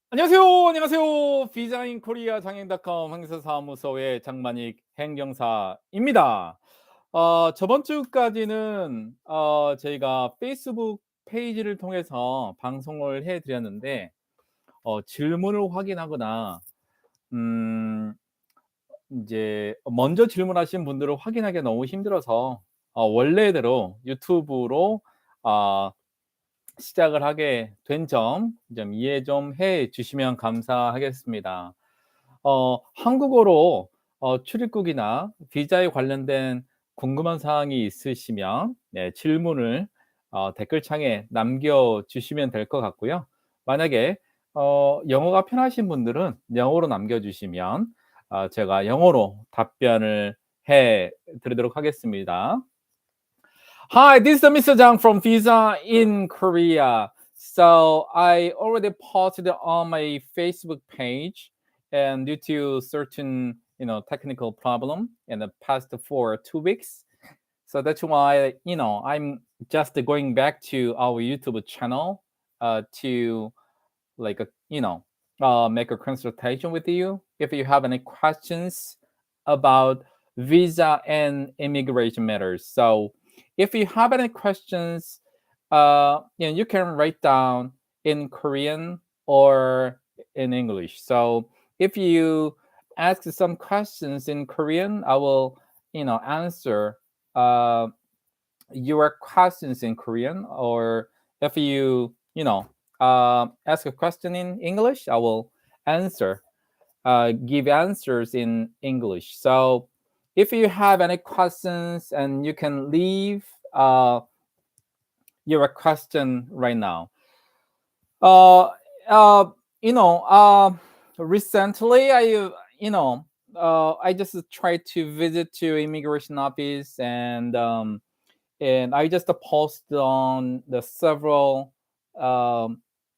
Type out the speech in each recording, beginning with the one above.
안녕하세요. 비자인 코리아 장행닷컴 행사사무소의 장만익 행정사입니다. 저번 주까지는 저희가 페이스북 페이지를 통해서 방송을 해 드렸는데 질문을 확인하거나 음 인제 먼저 질문하신 분들을 확인하기가 너무 힘들어서 원래대로 유튜브로 아 시작을 하게 된 점 좀 이해 좀 해 주시면 감사하겠습니다. 한국어로 출입국이나 비자에 관련된 궁금한 사항이 있으시면 네 질문을 댓글창에 남겨 주시면 될 것 같고요. 만약에 영어가 편하신 분들은 영어로 남겨 주시면 제가 영어로 답변을 해 드리도록 하겠습니다. Hi, this is Mr. Jang from Visa in Korea. So I already posted on my Facebook page, and due to certain technical problem in the past for 2 weeks, so that's why I'm just going back to our YouTube channel to like make a consultation with you if you have any questions about visa and immigration matters. So if you have any questions, you can write down in Korean or in English. So if you ask some questions in Korean, I will answer uh, your questions in Korean, or if you ask a question in English, I will answer give answers in English. So if you have any questions, and you can leave your question right now. Uh, uh, you know, uh, Recently I just tried to visit to immigration office, and I just posted on the several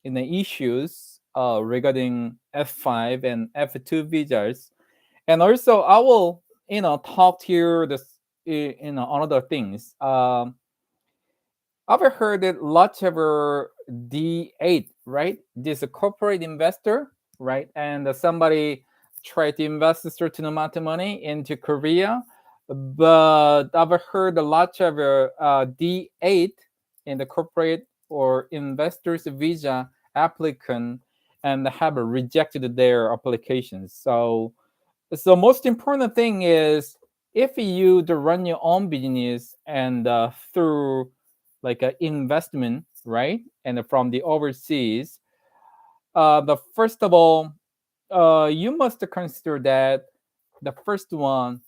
issues regarding F5 and F2 visas, and also I will talk to you this on other things. I've heard that lots of D8, right? This a corporate investor, right? And somebody tried to invest a certain amount of money into Korea, but I've heard a lot of D8 in the corporate or investors visa applicant and have rejected their applications. So most important thing is, if you to run your own business and through like an investment, right? And from the overseas, the first of all, you must consider that the first one,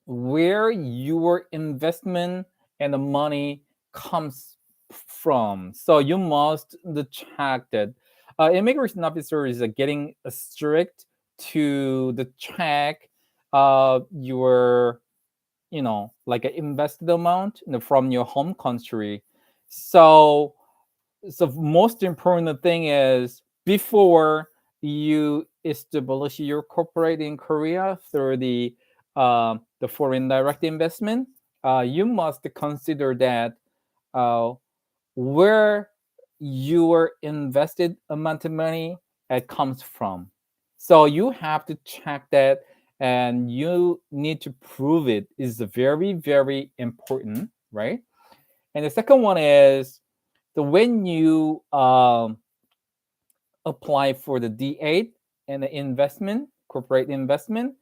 where your investment and the money comes from. So you must check that. Immigration officer is getting strict to the check your like an invested amount from your home country. So most important thing is, before you establish your corporate in Korea through the foreign direct investment, you must consider that where your invested amount of money comes from. So you have to check that, and you need to prove it is very, very important, right? And the second one is, when you apply for the D8 and the investment, corporate investment,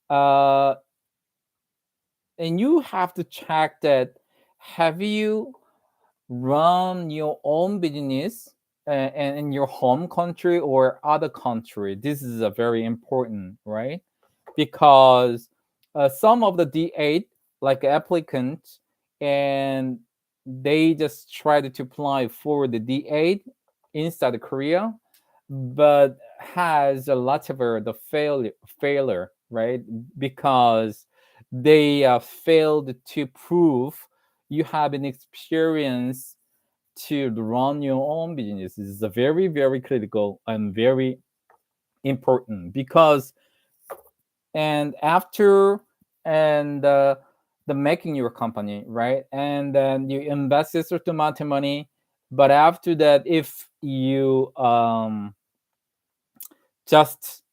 uh, and you have to check that, have you run your own business and in your home country or other country. This is a very important, right? Because some of the D8 like applicants, and they just tried to apply for the D8 inside Korea, but has a lot of the failure, right? Because they failed to prove you have an experience to run your own business. This is a very, very critical and very important, because and after and the making your company, right? And then you invest a certain amount of money, but after that, if you just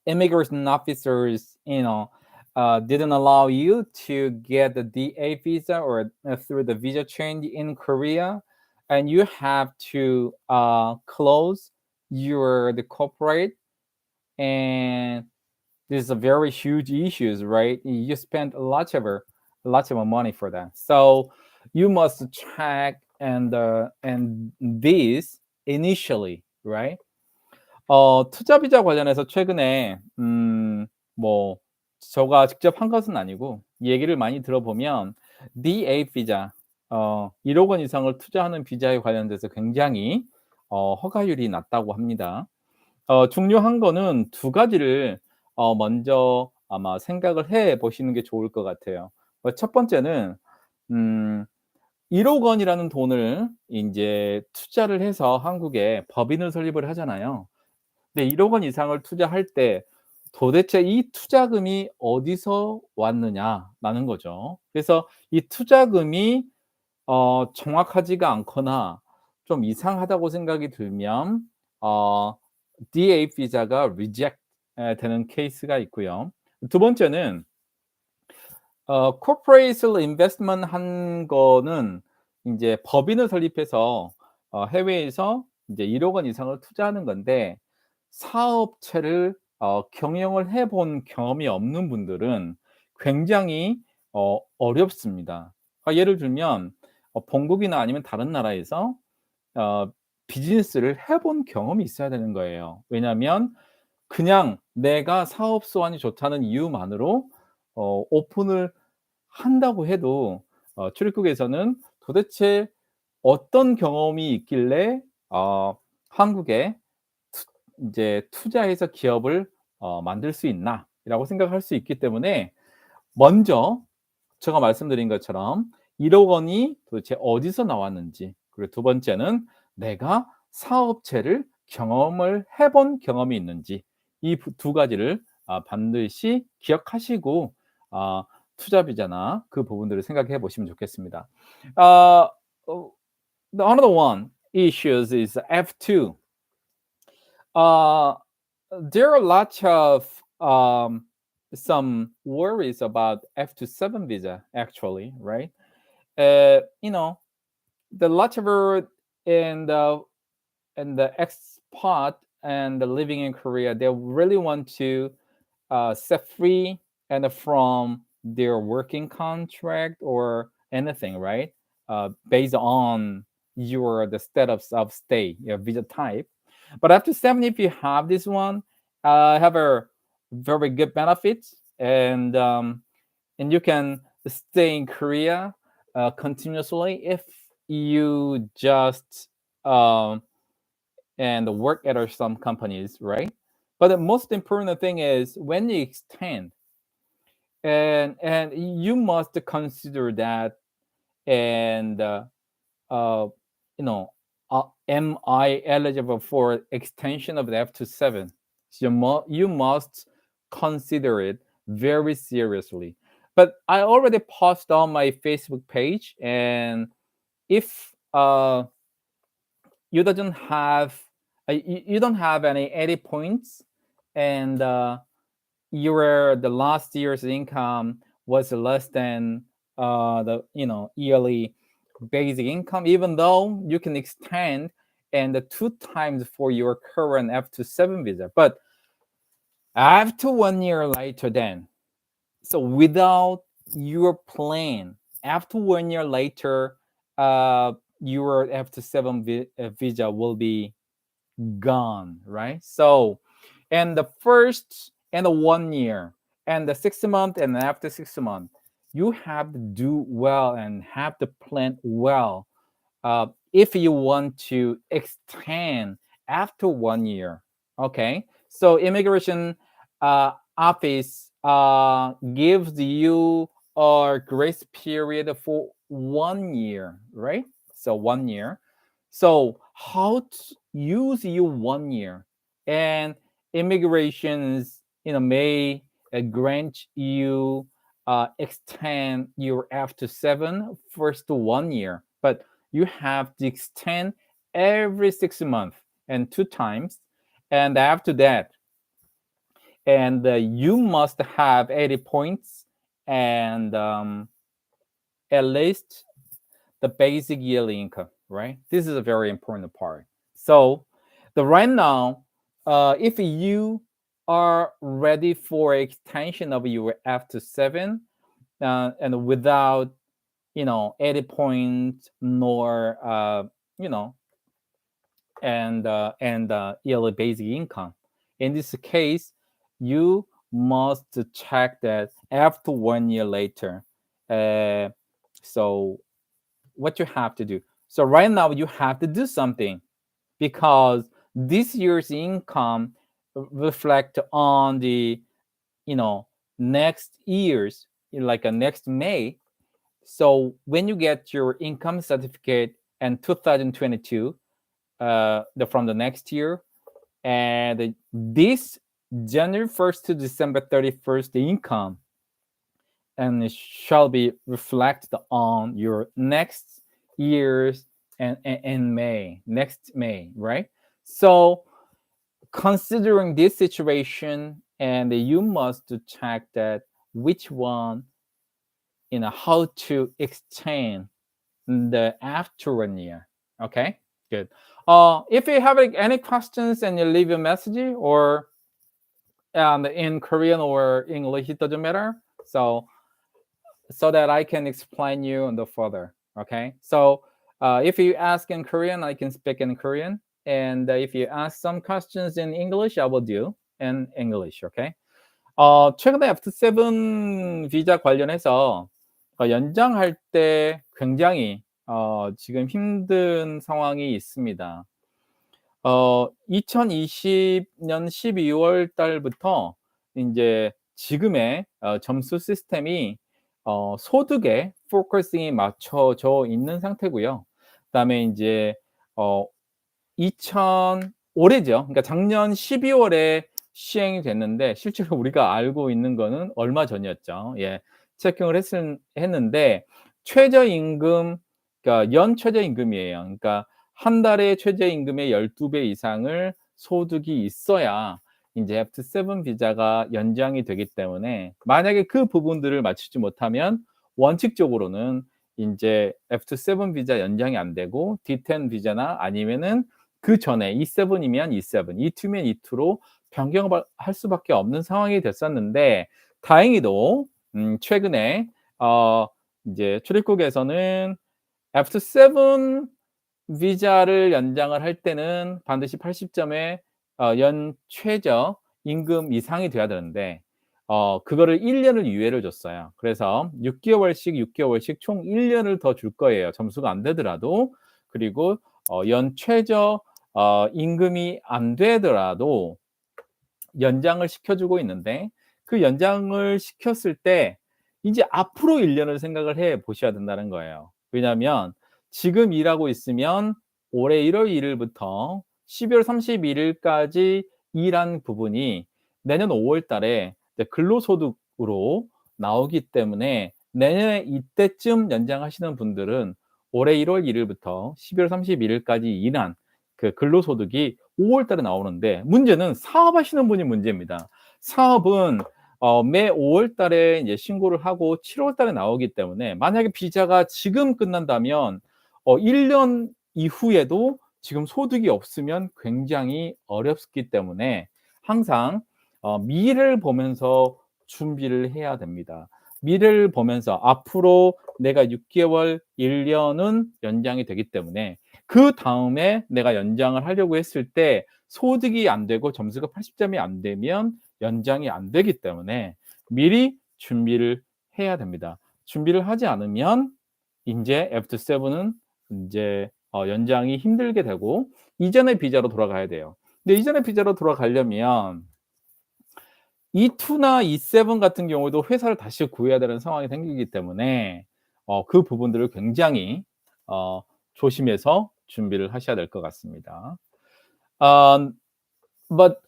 immigration officers didn't allow you to get the DA visa or through the visa change in Korea, and you have to close your the corporate, and this is a very huge issues, right? You spend lots of money for that, so you must check and this initially, right? 투자 비자 관련해서 최근에 뭐 제가 직접 한 것은 아니고 얘기를 많이 들어보면 DA 비자 1억 원 이상을 투자하는 비자에 관련돼서 굉장히 허가율이 낮다고 합니다. 중요한 거는 두 가지를 먼저 아마 생각을 해 보시는 게 좋을 것 같아요. 첫 번째는 음 1억 원이라는 돈을 인제 투자를 해서 한국에 법인을 설립을 하잖아요. 근데 1억 원 이상을 투자할 때 도대체 이 투자금이 어디서 왔느냐라는 거죠. 그래서 이 투자금이 정확하지가 않거나 좀 이상하다고 생각이 들면 어 DA 비자가 리젝트 되는 케이스가 있고요. 두 번째는 corporate을 investment 한 거는 인제 법인을 설립해서 해외에서 인제 1억 원 이상을 투자하는 건데, 사업체를 경영을 해본 경험이 없는 분들은 굉장히 어렵습니다. 예를 들면 본국이나 아니면 다른 나라에서 어 비즈니스를 해본 경험이 있어야 되는 거예요. 왜냐하면 그냥 내가 사업 수완이 좋다는 이유만으로 오픈을 한다고 해도 출입국에서는 도대체 어떤 경험이 있길래 한국에 투 인제 '투자해서 기업을 만들 수 있나?'라고 생각할 수 있기 때문에, 먼저 제가 말씀드린 것처럼 1억 원이 도대체 어디서 나왔는지, 그리고 두 번째는 내가 사업체를 경험을 해본 경험이 있는지, 이 두 가지를 반드시 기억하시고 아 투자 비자나 그 부분들을 생각해 보시면 좋겠습니다. 어 the another one issues is F2. Uh, there are lots of some worries about F-7 visa, actually, right? You know, the Latver and the expat and the living in Korea, they really want to set free and from their working contract or anything, right? Based on your the status of stay, your visa type. But after 7, if you have this one, have a very good benefits, and you can stay in Korea continuously if you just um, and work at some companies, right? But the most important thing is when you extend, and you must consider that, and uh, you know, am I eligible for extension of the F-7? So you must consider it very seriously. But I already posted on my Facebook page, and if you doesn't have you don't have any 80 points, and your the last year's income was less than the yearly basic income, even though you can extend and the two times for your current F-7 visa. But after 1 year later, then, so without your plan, after 1 year later, your F-7 visa will be gone, right? So, and the first and the 1 year and the 6 month and after 6 month, you have to do well and have to plan well if you want to extend after 1 year. Okay, so immigration office gives you a grace period for 1 year, right? So 1 year. So how to use your 1 year, and immigrations may grant you extend your F-7 first to 1 year, but you have to extend every 6 months and two times, and after that and you must have 80 points and at least the basic yearly income, right? This is a very important part. So the right now, if you are ready for extension of your F7 and without 80 points nor you know and yearly basic income. In this case, you must check that after 1 year later. Uh, so what you have to do. So right now you have to do something because this year's income reflect on the next year's like a next May. So when you get your income certificate in 2022, from the next year, and this January 1st to December 31st, the income and it shall be reflected on your next year's and May, next May, right? So considering this situation, and you must check that which one, how to extend the after 1 year. Okay, good. If you have any questions and you leave a message or in Korean or English, it doesn't matter. So that I can explain you on the further. Okay. So if you ask in Korean, I can speak in Korean. And if you ask some questions in English, I will do in English. Okay. 최근에 F7 비자 관련해서 연장할 때 굉장히 지금 힘든 상황이 있습니다. 2020년 12월 달부터 이제 지금의 점수 시스템이 소득에 포커싱이 맞춰져 있는 상태고요. 그다음에 이제 어, 2000 올해죠. 그러니까 작년 12월에 시행이 됐는데 실제로 우리가 알고 있는 거는 얼마 전이었죠. 예, 체킹을 했는데 최저임금, 그러니까 연 최저임금이에요. 그러니까 한 달에 최저임금의 12배 이상을 소득이 있어야 이제 F7 비자가 연장이 되기 때문에 만약에 그 부분들을 맞추지 못하면 원칙적으로는 이제 F7 비자 연장이 안 되고 D10 비자나 아니면은 그 전에 E7이면 E7, E2면 E2로 변경을 할 수밖에 없는 상황이 됐었는데 다행히도 최근에 이제 출입국에서는 F7 비자를 연장을 할 때는 반드시 80점의 연 최저 임금 이상이 돼야 되는데 그거를 1년을 유예를 줬어요. 그래서 6개월씩 총 1년을 더 줄 거예요. 점수가 안 되더라도. 그리고 연 최저 임금이 안 되더라도 연장을 시켜주고 있는데 그 연장을 시켰을 때 이제 앞으로 1년을 생각을 해 보셔야 된다는 거예요. 왜냐하면 지금 일하고 있으면 올해 1월 1일부터 12월 31일까지 일한 부분이 내년 5월 달에 근로소득으로 나오기 때문에 내년에 이때쯤 연장하시는 분들은 올해 1월 1일부터 12월 31일까지 일한 그 근로소득이 5월 달에 나오는데 문제는 사업하시는 분이 문제입니다. 사업은 매 5월 달에 이제 신고를 하고 7월 달에 나오기 때문에 만약에 비자가 지금 끝난다면 1년 이후에도 지금 소득이 없으면 굉장히 어렵기 때문에 항상 미래를 보면서 준비를 해야 됩니다. 미래를 보면서 앞으로 내가 6개월, 1년은 연장이 되기 때문에 그 다음에 내가 연장을 하려고 했을 때 소득이 안 되고 점수가 80점이 안 되면 연장이 안 되기 때문에 미리 준비를 해야 됩니다. 준비를 하지 않으면 이제 F7은 이제 연장이 힘들게 되고 이전의 비자로 돌아가야 돼요. 근데 이전의 비자로 돌아가려면 E2나 E7 같은 경우도 회사를 다시 구해야 되는 상황이 생기기 때문에 그 부분들을 굉장히 조심해서 준비를 하셔야 될 것 같습니다. But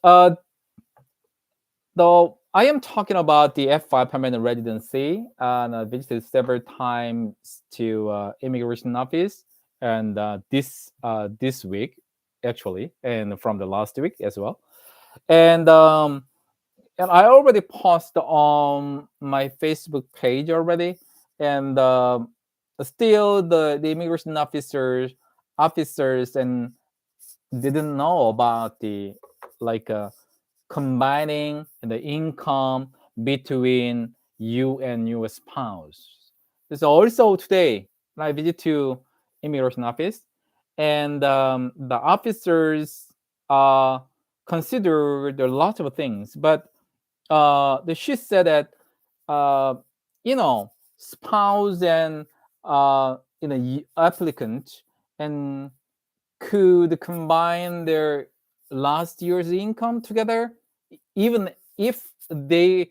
though I am talking about the F5 permanent residency, and I visited several times to immigration office, and this week actually, and from the last week as well, and And I already posted on my Facebook page already, and still the immigration officers and didn't know about the like combining the income between you and your spouse. So also today, I visit to immigration office, and the officers considered a lot of things, but she said that uh, spouse and applicant and could combine their last year's income together, even if they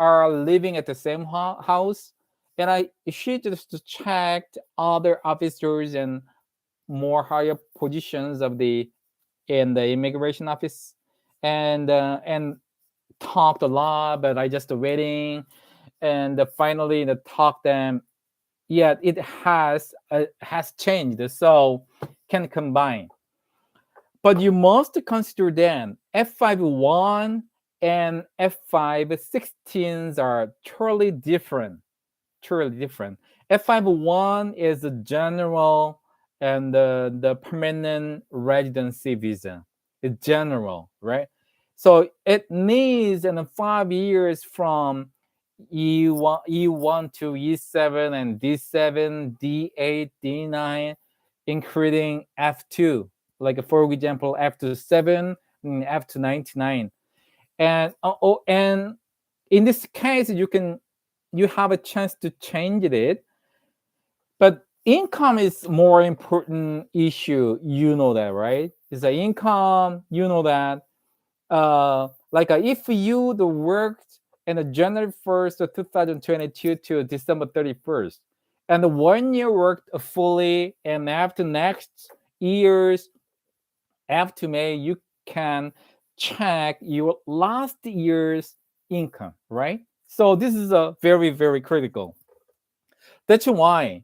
are living at the same house. And she just checked other officers and more higher positions of the in the immigration office, and talked a lot, but I just waiting, and finally the talk them. Yeah, it has changed, so can combine. But you must consider then F51 and F516s are totally different. Totally different. F51 is a general and the permanent residency visa. It's general, right? So it needs in 5 years from E1 to E7 and D7, D8, D9, including F2, like for example F7 and F299. And in this case you have a chance to change it, but income is more important issue, you know that, right? It's the income, you know that. If you the worked in the January 1st of 2022 to December 31st, and the 1 year worked fully, and after next years, after May, you can check your last year's income, right? So this is a very, very critical. That's why.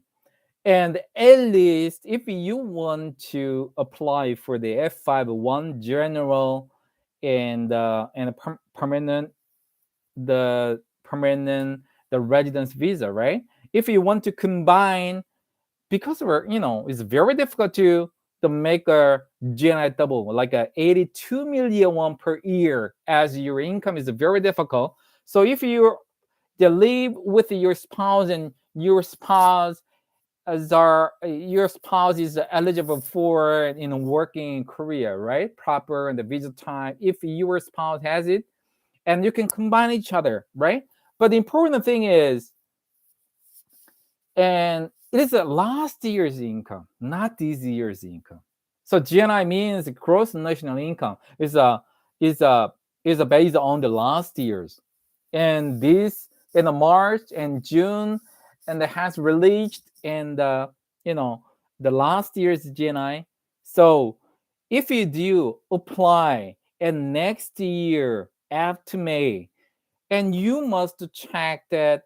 And at least if you want to apply for the F51 general and permanent, the permanent, the residence visa, right? If you want to combine, because it's very difficult to make a GNI double, like a 82 million won per year as your income is very difficult. So if you live with your spouse and your spouse is eligible for working in Korea, right? Proper and the visa time. If your spouse has it, and you can combine each other, right? But the important thing is, and it is a last year's income, not this year's income. So GNI means gross national income is a based on the last year's, and this in the March and June, and it has released in the last year's GNI. So if you do apply in next year after May, and you must check that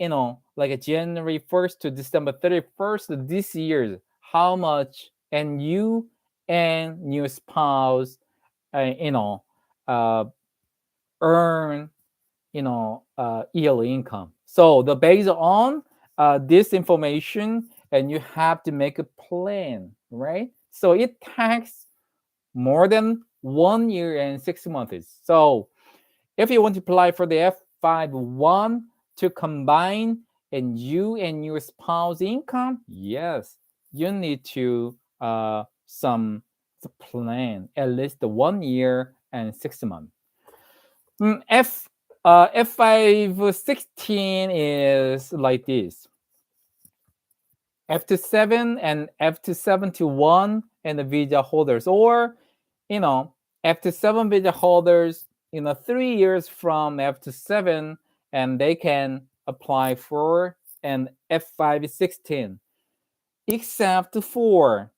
like a January 1st to December 31st this year, how much and you and your spouse, uh, you know, uh, earn, yearly income. So the based on this information, and you have to make a plan, right? So it takes more than 1 year and 6 months. So if you want to apply for the F51 to combine and your spouse income, yes, you need to some plan at least 1 year and 6 months. F516 is like this. F7 and F7-1 and the visa holders, or F7 visa holders 3 years from F7, and they can apply for an F516, except for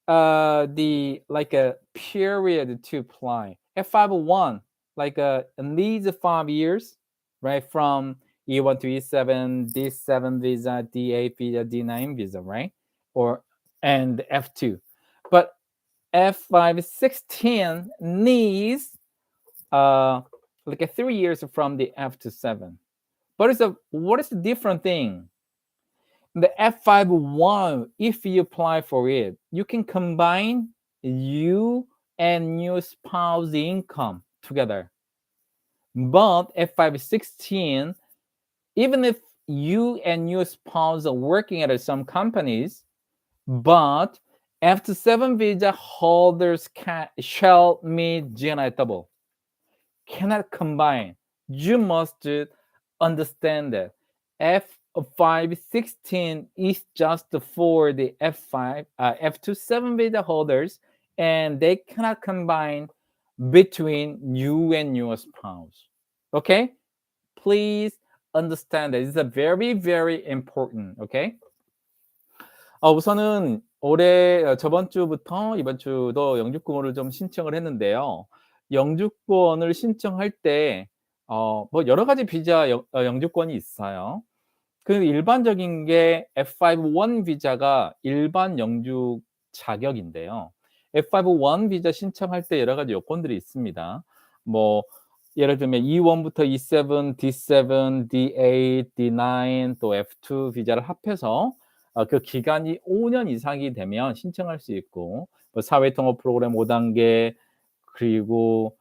the like a period to apply. F51 like needs 5 years, right? From E1 to E7, D7 visa, D8 visa, D9 visa, right? Or and F2. But F516 needs like 3 years from the F7. But what is the different thing? The F51, if you apply for it, you can combine you and your spouse income together. But F516, even if you and your spouse are working at some companies, but F7 visa holders shall meet GNI double. Cannot combine. You must understand that F516 is just for the F27 visa holders, and they cannot combine between you and your spouse. Okay? Please understand that. It's a very, very important. Okay? 우선은 올해 저번 주부터 이번 주도 영주권을 좀 신청을 했는데요. 영주권을 신청할 때 뭐 여러 가지 비자 영주권이 있어요. 그 일반적인 게 F51 비자가 일반 영주 자격인데요. F51 비자 신청할 때 여러 가지 요건들이 있습니다. 뭐 예를 들면 E1부터 E7, D7, D8, D9 또 F2 비자를 합해서 그 기간이 5년 이상이 되면 신청할 수 있고, 뭐 사회통합 프로그램 5단계, 그리고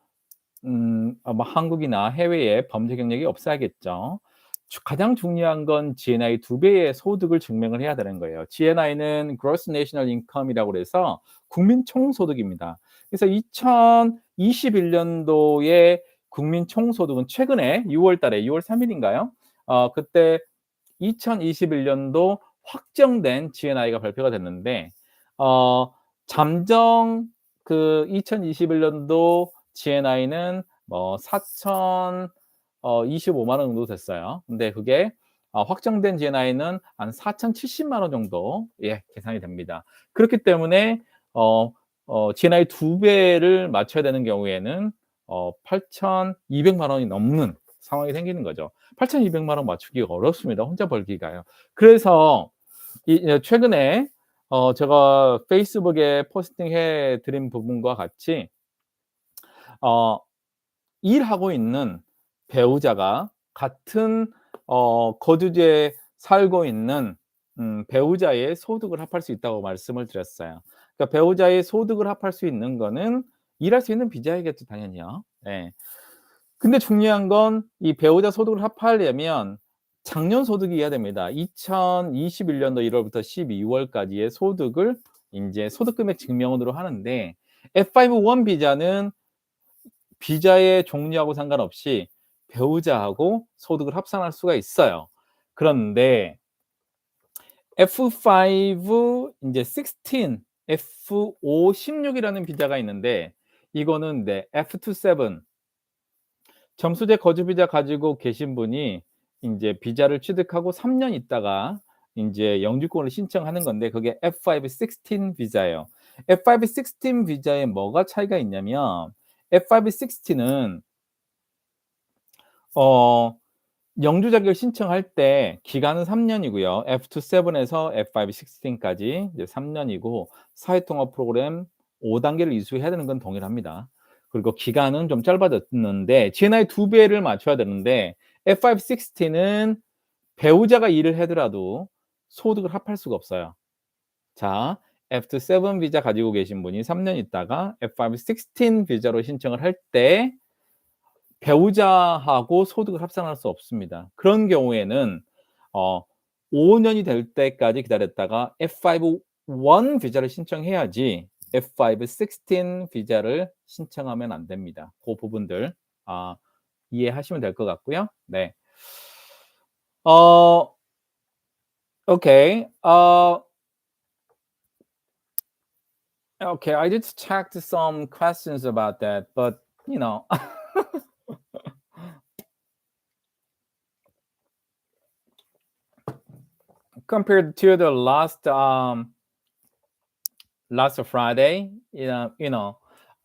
뭐 한국이나 해외에 범죄 경력이 없어야겠죠. 가장 중요한 건 GNI 2배의 소득을 증명을 해야 되는 거예요. GNI는 Gross National Income이라고 그래서 국민 총소득입니다. 그래서 2021년도에 국민 총소득은 최근에 6월 달에 6월 3일인가요? 그때 2021년도 확정된 GNI가 발표가 됐는데 잠정 그 2021년도 GNI는 뭐 4,025만 원 정도 됐어요. 근데 그게 확정된 GNI는 한 4,070만 원 정도 계산이 됩니다. 그렇기 때문에 GNI 2배를 맞춰야 되는 경우에는 8,200만 원이 넘는 상황이 생기는 거죠. 8,200만 원 맞추기가 어렵습니다. 혼자 벌기가요. 그래서 최근에 제가 페이스북에 포스팅해 드린 부분과 같이 일하고 있는 배우자가 같은 거주지에 살고 있는 배우자의 소득을 합할 수 있다고 말씀을 드렸어요. 그러니까 배우자의 소득을 합할 수 있는 거는 일할 수 있는 비자이겠죠, 당연히요. 네. 근데 중요한 건 이 배우자 소득을 합하려면 작년 소득이어야 됩니다. 2021년도 1월부터 12월까지의 소득을 이제 소득 금액 증명으로 하는데, F51 비자는 비자의 종류하고 상관없이 배우자하고 소득을 합산할 수가 있어요. 그런데 F5 이제 16, F516이라는 비자가 있는데, 이거는 F27 점수제 거주 비자 가지고 계신 분이 인제 비자를 취득하고 3년 있다가 인제 영주권을 신청하는 건데, 그게 F516 비자예요. F516 비자에 뭐가 차이가 있냐면, F516은 영주 자격을 신청할 때 기간은 3년이고요. F27에서 F516까지 이제 3년이고, 사회통합 프로그램 5단계를 이수해야 되는 건 동일합니다. 그리고 기간은 좀 짧아졌는데 GNI 2배를 맞춰야 되는데, F516은 배우자가 일을 하더라도 소득을 합할 수가 없어요. 자, F7 비자 가지고 계신 분이 3년 있다가 F516 비자로 신청을 할 때 배우자하고 소득을 합산할 수 없습니다. 그런 경우에는 5년이 될 때까지 기다렸다가 F51 비자를 신청해야지 F516 비자를 신청하면 안 됩니다. 그 부분들 이해하시면 될 것 같고요. 네. Okay. Okay, I just checked some questions about that, but compared to the last Friday,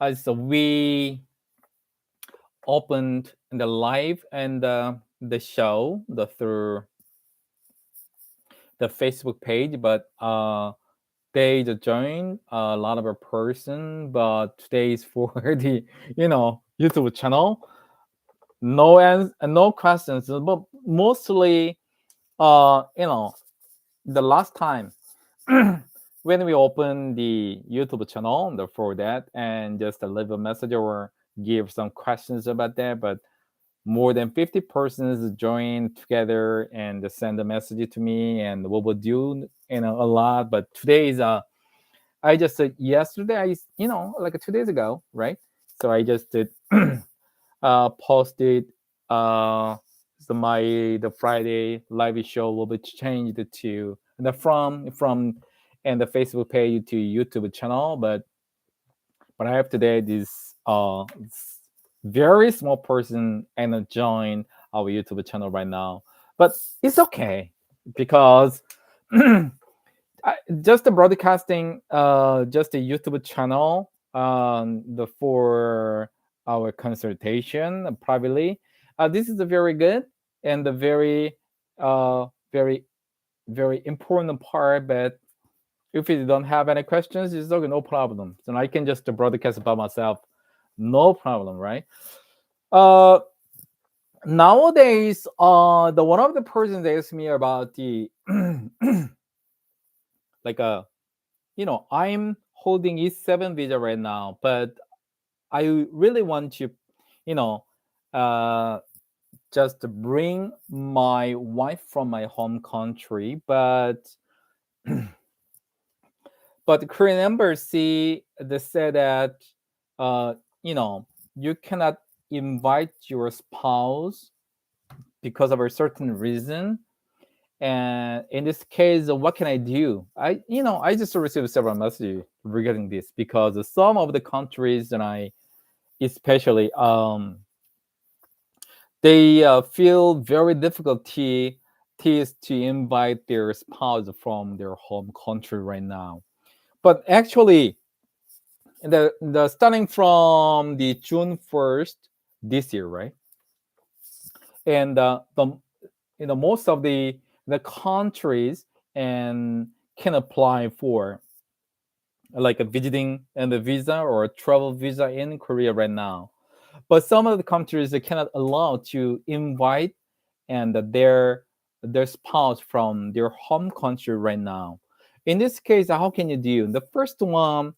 as we opened the live and the show through the Facebook page, but they joined a lot of a person, but today is for the YouTube channel. no questions, but mostly, you know, the last time when we open the YouTube channel for that and just leave a message or give some questions about that, but more than 50 persons join together and send a message to me, and we will do, a lot. But today is I just said yesterday, like 2 days ago, right? So I just did posted so the Friday live show will be changed to the from and the Facebook page to YouTube channel, but I have today this very small person and join our YouTube channel right now, but it's okay because just the broadcasting, just the YouTube channel, for our consultation privately. This is a very good and a very, very important part. But if you don't have any questions, it's okay, no problem. So I can just broadcast by myself, no problem, right? Uh, Nowadays, the one of the persons asked me about the like I'm holding E7 visa right now, but I really want to, you know, uh, just bring my wife from my home country, but the Korean embassy they said that, uh, you know, you cannot invite your spouse because of a certain reason. And in this case, what can I do? I just received several messages regarding this because some of the countries that I, especially, they feel very difficulty to invite their spouse from their home country right now. But actually, the starting from the June 1st this year, right? And most of the countries and can apply for like a visiting and a visa or a travel visa in Korea right now. But some of the countries they cannot allow to invite and their spouse from their home country right now. In this case, how can you do? The first one,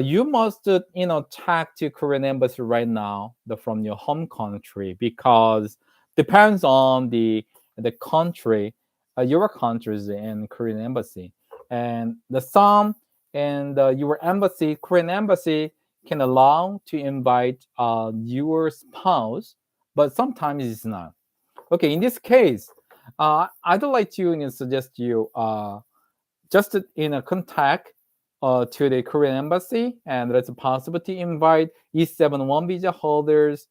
you must talk to Korean embassy right now from your home country, because depends on the country, your countries and Korean embassy, and the some and your embassy, Korean embassy can allow to invite your spouse, but sometimes it's not. Okay, in this case, I'd like to suggest you just in a contact to the Korean embassy, and it's possible to invite E7-1 visa holders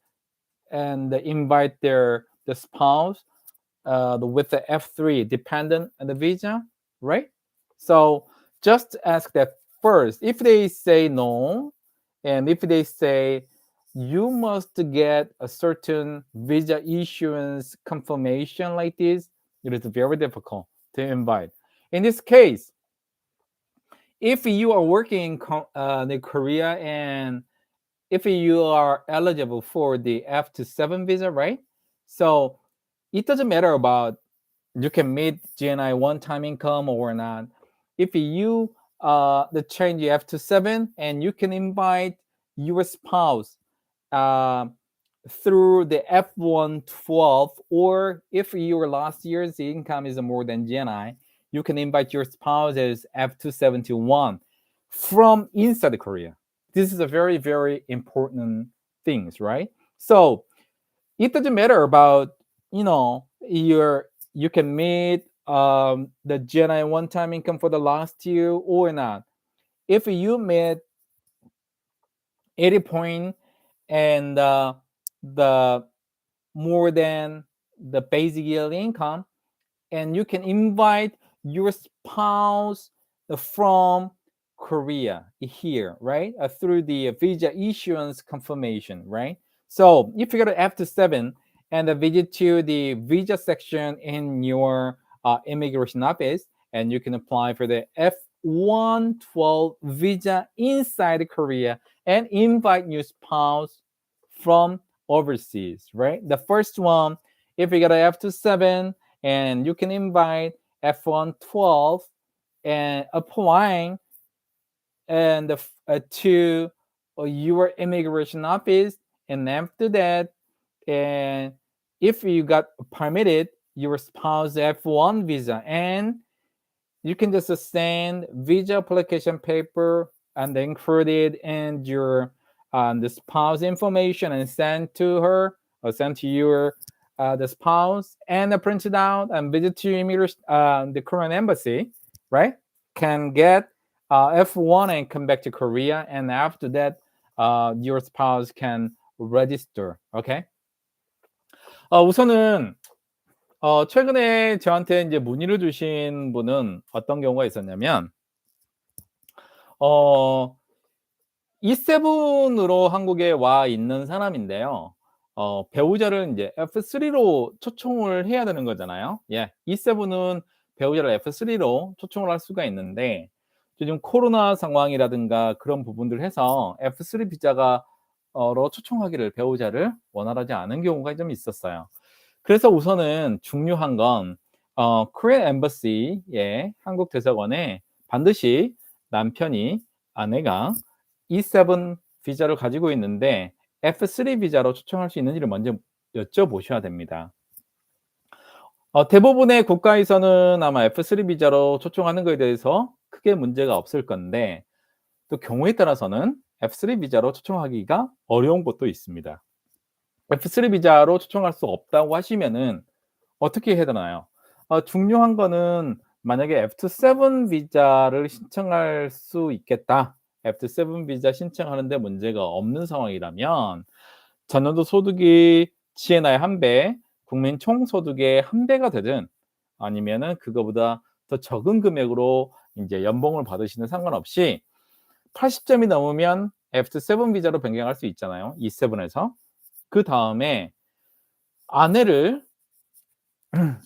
and invite the spouse with the F3 dependent on the visa, right? So just ask that first. If they say no, and if they say you must get a certain visa issuance confirmation like this, it is very difficult to invite. In this case, if you are working in Korea and if you are eligible for the F7 visa, right? So it doesn't matter about you can meet GNI one-time income or not. If you the change you F7 and you can invite your spouse uh, through the F112, or if your last year's income is more than GNI, you can invite your spouse as F271 from inside Korea. This is a very, very important things, right? So it doesn't matter about you can meet the GNI one-time income for the last year or not. If you meet 80 point and the more than the basic yearly income, and you can invite your spouse from Korea here, right? Through the visa issuance confirmation, right? So if you go to F7 and visit to the visa section in your immigration office, and you can apply for the F112 visa inside Korea and invite your spouse from overseas, right? The first one, if you get a F27 and you can invite F112 and applying and to your immigration office, and after that, and if you got permitted your spouse F1 visa, and you can just send visa application paper and include it in your the spouse information and send to her or send to your the spouse and print it out and visit to the Korean embassy, right? Can get F1 and come back to Korea, and after that, your spouse can register. Okay. 우선은 최근에 저한테 이제 문의를 주신 분은 어떤 경우가 있었냐면 어 E7으로 한국에 와 있는 사람인데요. 배우자를 인제 F3로 초청을 해야 되는 거잖아요. 예. E7은 배우자를 F3로 초청을 할 수가 있는데 요즘 코로나 상황이라든가 그런 부분들 해서 F3 비자가 로 초청하기를 배우자를 원활하지 않은 경우가 좀 있었어요. 그래서 우선은 중요한 건 Korean Embassy의 한국 대사관에 반드시 남편이 아내가 E7 비자를 가지고 있는데 F3 비자로 초청할 수 있는지를 먼저 여쭤보셔야 됩니다. 대부분의 국가에서는 아마 F3 비자로 초청하는 거에 대해서 크게 문제가 없을 건데 또 경우에 따라서는 F3 비자로 초청하기가 어려운 곳도 있습니다. F3 비자로 초청할 수 없다고 하시면은 어떻게 해야 되나요? 중요한 거는 만약에 F7 비자를 신청할 수 있겠다. F7 비자 신청하는데 문제가 없는 상황이라면 전년도 소득이 GNI의 1배, 국민 총 소득의 1배가 되든 아니면은 그거보다 더 적은 금액으로 인제 연봉을 받으시는 상관없이 80점이 넘으면 F7 비자로 변경할 수 있잖아요, E7에서. 그다음에 아내를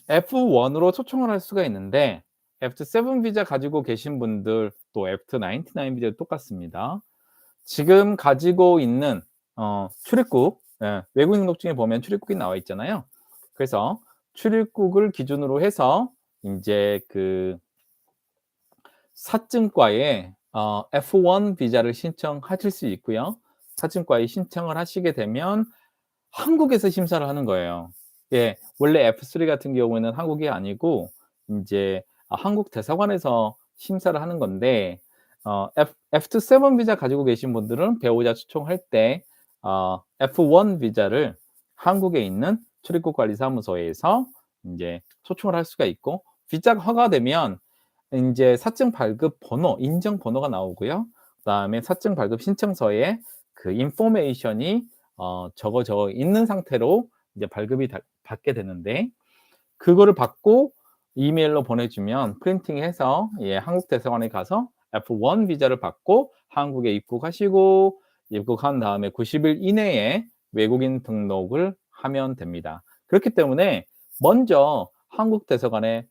F1으로 초청을 할 수가 있는데 F7 비자 가지고 계신 분들 또 F99 비자도 똑같습니다. 지금 가지고 있는 출입국, 예, 외국인 등록 중에 보면 출입국이 나와 있잖아요. 그래서 출입국을 기준으로 해서 인제 그 사증과에 F1 비자를 신청하실 수 있고요. 사증과에 신청을 하시게 되면 한국에서 심사를 하는 거예요. 예. 원래 F3 같은 경우에는 한국이 아니고 인제 한국 대사관에서 심사를 하는 건데 F7 비자 가지고 계신 분들은 배우자 초청할 때 F1 비자를 한국에 있는 출입국 관리사무소에서 인제 초청을 할 수가 있고 비자가 허가되면 인제 사증 발급 번호, 인증 번호가 나오고요. 그다음에 사증 발급 신청서에 그 인포메이션이 적어져 있는 상태로 이제 발급이 받게 되는데 그거를 받고 이메일로 보내주면 프린팅해서 예, 한국 대사관에 가서 F1 비자를 받고 한국에 입국하시고 입국한 다음에 90일 이내에 외국인 등록을 하면 됩니다. 그렇기 때문에 먼저 한국 대사관에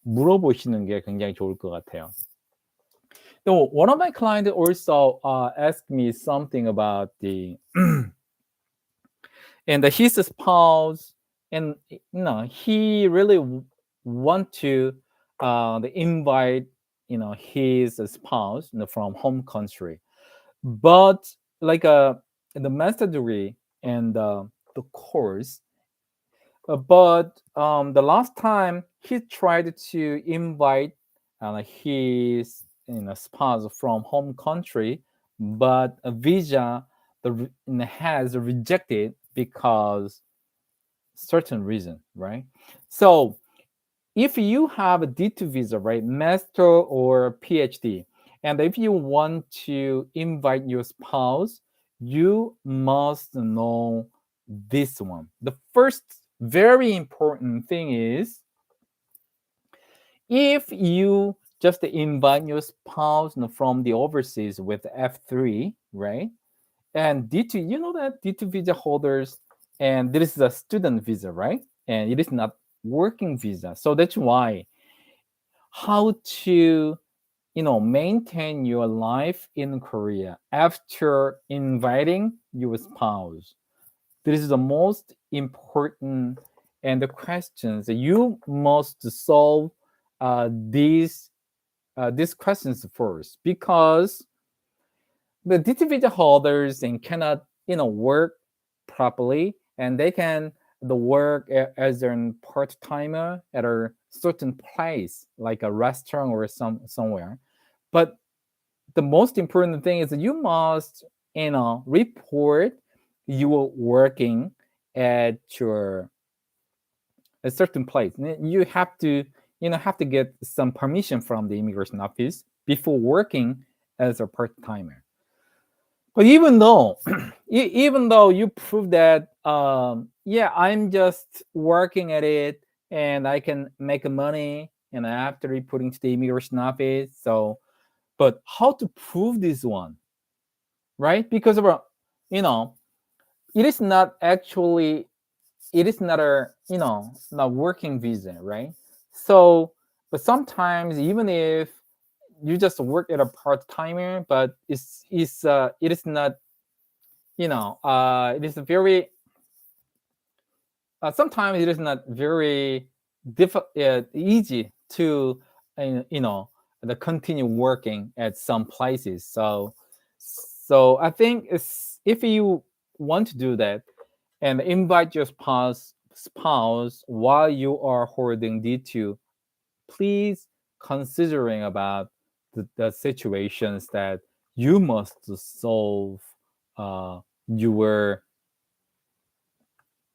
물어보시는 게 굉장히 좋을 것 같아요. So one of my clients also asked me something about the and his spouse, and he really want to invite his spouse from home country, but like the master degree and the course. But the last time he tried to invite his spouse from home country, but a visa has rejected because certain reason, right? So if you have a D2 visa, right, master or PhD, and if you want to invite your spouse, you must know this one. The first very important thing is if you just invite your spouse from the overseas with F3, right? And D2, you know that D2 visa holders, and this is a student visa, right? And it is not working visa. So that's why how to maintain your life in Korea after inviting your spouse. This is the most important and the questions you must solve these questions first, because the DT visa holders and cannot work properly, and they can the work as a part-timer at a certain place like a restaurant or somewhere. But the most important thing is that you must report you are working at your a certain place. You have to get some permission from the immigration office before working as a part-timer. But even though even though you prove that yeah, I'm just working at it and I can make money and after reporting to the immigration office, so but how to prove this one, right? Because of you know it is not actually, it is not a not working visa, right? So but sometimes even if you just work at a part-timer, but it is not, it is very sometimes it is not very easy to the continue working at some places. So I think if you want to do that and invite your spouse while you are holding D2, please considering about the situations that you must solve your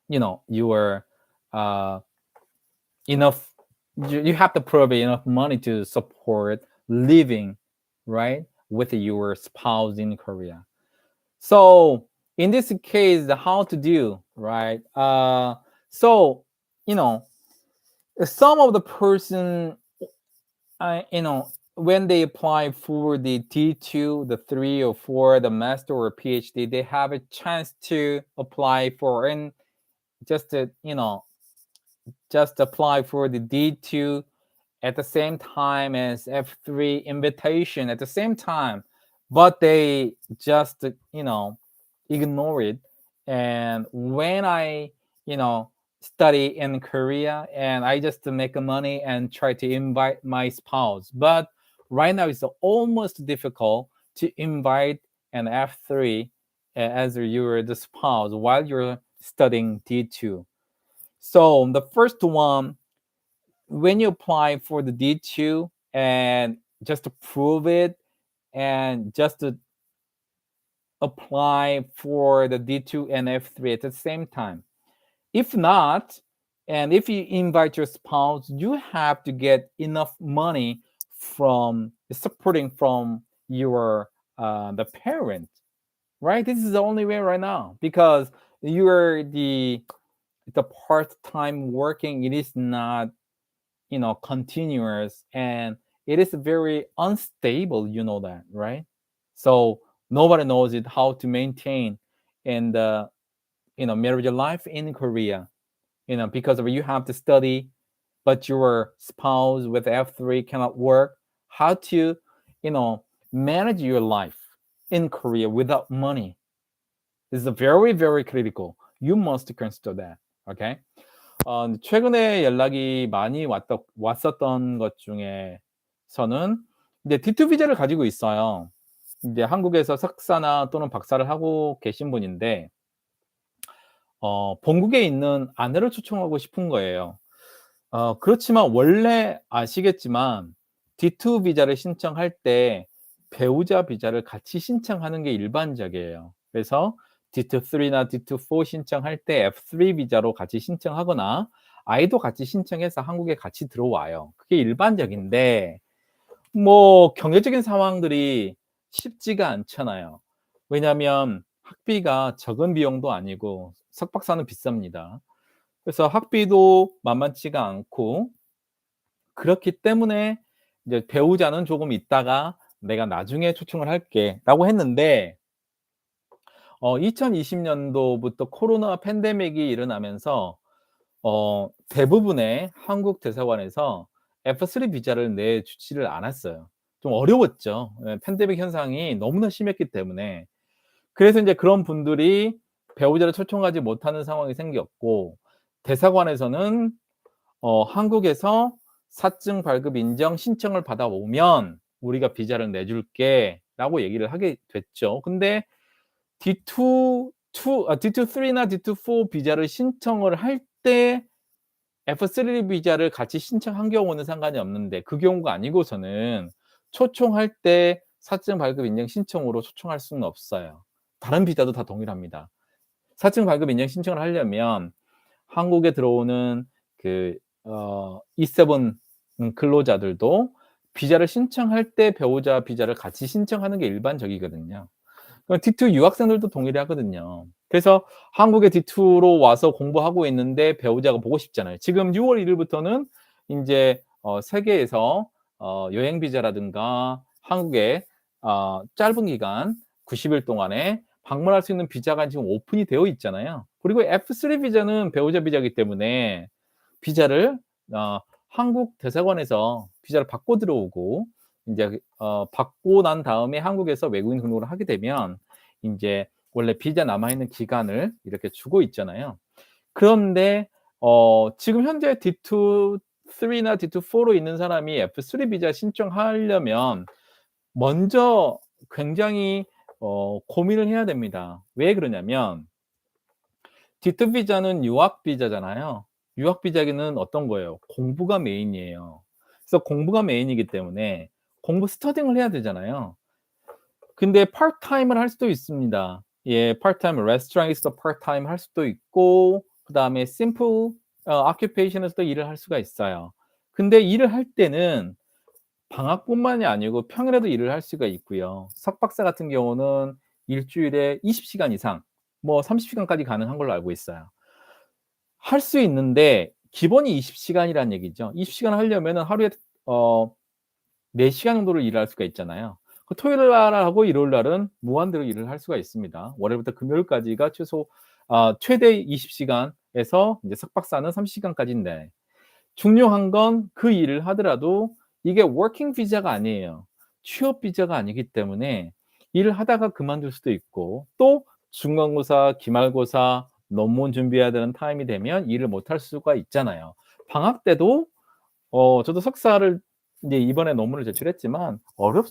your uh, enough, you have to provide enough money to support living, right, with your spouse in Korea. So in this case, how to do, right? So you know some of the person, when they apply for the D2, the 3 or 4, the master or PhD, they have a chance to apply for and just to, just apply for the D2 at the same time as F3 invitation at the same time, but they just ignore it. And when I study in Korea and I just make money and try to invite my spouse, but right now it's almost difficult to invite an F3 as you're the spouse while you're studying D2. So the first one, when you apply for the D2 and just to prove it and just to apply for the D2 and F3 at the same time. If not, and if you invite your spouse, you have to get enough money from supporting from your the parent, right? This is the only way right now because you're the part-time working. It is not continuous, and it is very unstable, that, right? So nobody knows it how to maintain and marriage life in Korea, because of you have to study but your spouse with F3 cannot work. How to manage your life in Korea without money? This is very very critical. You must consider that. Okay. 최근에 연락이 많이 왔었던 것 중에서는 이제 D2 비자를 가지고 있어요. 이제 한국에서 석사나 또는 박사를 하고 계신 분인데 본국에 있는 아내를 초청하고 싶은 거예요. 그렇지만 원래 아시겠지만 D2 비자를 신청할 때 배우자 비자를 같이 신청하는 게 일반적이에요. 그래서 D2-3나 D2-4 신청할 때 F3 비자로 같이 신청하거나 아이도 같이 신청해서 한국에 같이 들어와요. 그게 일반적인데 뭐 경제적인 상황들이 쉽지가 않잖아요. 왜냐하면 학비가 적은 비용도 아니고 석박사는 비쌉니다. 그래서 학비도 만만치가 않고 그렇기 때문에 이제 배우자는 조금 있다가 내가 나중에 초청을 할게라고 했는데 2020년도부터 코로나 팬데믹이 일어나면서 대부분의 한국 대사관에서 F3 비자를 내주지를 않았어요. 좀 어려웠죠. 팬데믹 현상이 너무나 심했기 때문에. 그래서 이제 그런 분들이 배우자를 초청하지 못하는 상황이 생겼고 대사관에서는 한국에서 사증 발급 인정 신청을 받아오면 "우리가 비자를 내줄게."라고 얘기를 하게 됐죠. 근데 D2 3나 D2 4 비자를 신청을 할 때 F3 비자를 같이 신청한 경우는 상관이 없는데 그 경우가 아니고서는 초청할 때 사증 발급 인정 신청으로 초청할 수는 없어요. 다른 비자도 다 동일합니다. 사증 발급 인정 신청을 하려면 한국에 들어오는 E7 근로자들도 비자를 신청할 때 배우자 비자를 같이 신청하는 게 일반적이거든요. D2 유학생들도 동일히 하거든요. 그래서 한국에 D2로 와서 공부하고 있는데 배우자가 보고 싶잖아요. 지금 6월 1 일부터는 인제 세계에서 여행 비자라든가 한국에 짧은 기간 90일 동안에 방문할 수 있는 비자가 지금 오픈이 되어 있잖아요. 그리고 F3 비자는 배우자 비자이기 때문에 비자를 한국 대사관에서 비자를 받고 들어오고 인제 받고 난 다음에 한국에서 외국인 등록을 하게 되면 인제 원래 비자 남아 있는 기간을 이렇게 주고 있잖아요. 그런데 지금 현재 D2 3나 D2 4로 있는 사람이 F3 비자 신청하려면 먼저 굉장히 고민을 해야 됩니다. 왜 그러냐면 D2 비자는 유학 비자잖아요. 유학 비자는 어떤 거예요? 공부가 메인이에요. 그래서 공부가 메인이기 때문에 공부 스터딩을 해야 되잖아요. 근데 파트타임을 할 수도 있습니다. 예, 파트타임 레스토랑에서 파트타임 할 수도 있고 그다음에 심플 occupation에서도 일을 할 수가 있어요. 근데 일을 할 때는 방학뿐만이 아니고 평일에도 일을 할 수가 있고요. 석박사 같은 경우는 일 주일에 20 시간 이상 뭐 30 시간까지 가능한 걸로 알고 있어요. 할 수 있는데 기본이 20 시간이란 얘기죠. 20 시간 하려면은 하루에 어 4 시간 정도를 일할 수가 있잖아요. 그 토요일 날하고 일요일 날은 무한대로 일을 할 수가 있습니다. 월요일부터 금요일까지가 최대 20 시간에서 이제 석박사는 30 시간까지인데 중요한 건 그 일을 하더라도 이게 워킹 비자가 아니에요. 취업 비자가 아니기 때문에 일을 하다가 그만둘 수도 있고 또 중간고사, 기말고사, 논문 준비해야 되는 타임이 되면 일을 못할 수가 있잖아요. 방학 때도 저도 석사를 이제 이번에 논문을 제출했지만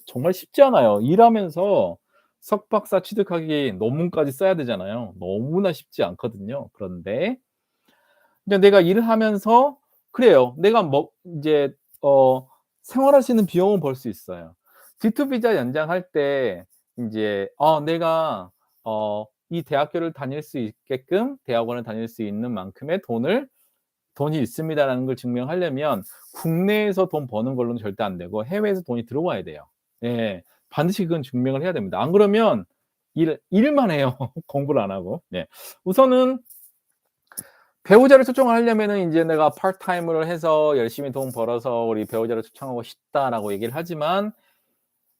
정말 쉽지 않아요. 일하면서 석박사 취득하기 논문까지 써야 되잖아요. 너무나 쉽지 않거든요. 그런데 이제 내가 일을 하면서 그래요. 내가 인제 어 생활할 수 있는 비용은 벌 수 있어요. D2 비자 연장할 때 인제 내가 이 대학교를 다닐 수 있게끔 대학원을 다닐 수 있는 만큼의 돈이 있습니다라는 걸 증명하려면 국내에서 돈 버는 걸로는 절대 안 되고 해외에서 돈이 들어와야 돼요. 예. 반드시 그건 증명을 해야 됩니다. 안 그러면 일만 해요, 공부를 안 하고. 네. 우선은 배우자를 초청을 하려면은 인제 내가 파트타임을 해서 열심히 돈 벌어서 "우리 배우자를 초청하고 싶다."라고 얘기를 하지만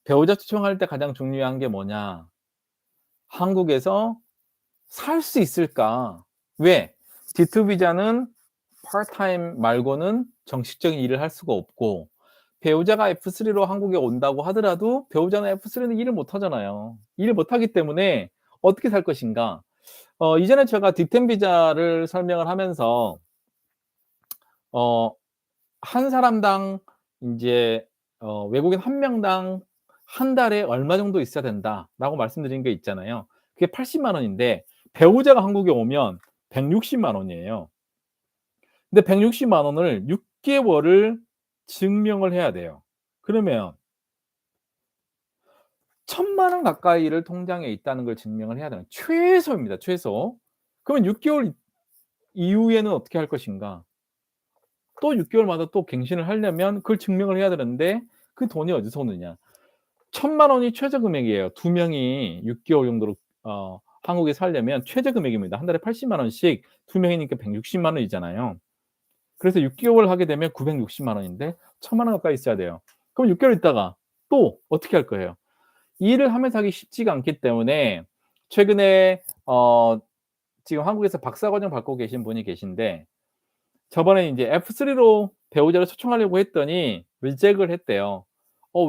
배우자 초청할 때 가장 중요한 게 뭐냐? 한국에서 살 수 있을까? 왜? D2 비자는 파트타임 말고는 정식적인 일을 할 수가 없고 배우자가 F3로 한국에 온다고 하더라도 배우자는 F3는 일을 못 하잖아요. 일을 못 하기 때문에 어떻게 살 것인가? 이전에 제가 D10 비자를 설명을 하면서 어 한 사람당 인제 외국인 한 명당 한 달에 얼마 정도 있어야 된다라고 말씀드린 게 있잖아요. 그게 80만 원인데 배우자가 한국에 오면 160만 원이에요. 근데 160만 원을 6 개월을 증명을 해야 돼요. 그러면 1,000만 원 가까이를 통장에 있다는 걸 증명을 해야 되는 최소입니다, 최소. 그러면 6 개월 이후에는 어떻게 할 것인가? 또 6 개월마다 또 갱신을 하려면 그걸 증명을 해야 되는데 그 돈이 어디서 오느냐. 1,000만 원이 최저 금액이에요. 2 명이 6 개월 정도로 한국에 살려면 최저 금액입니다. 한 달에 80만 원씩 2 명이니까 160만 원이잖아요. 그래서 6 개월 하게 되면 960만 원인데 1,000만 원 가까이 있어야 돼요. 그럼 6 개월 있다가 또 어떻게 할 거예요? 일을 하면서 하기 쉽지가 않기 때문에 최근에 지금 한국에서 박사과정 받고 계신 분이 계신데 저번에 인제 F3로 배우자를 초청하려고 했더니 리젝을 했대요.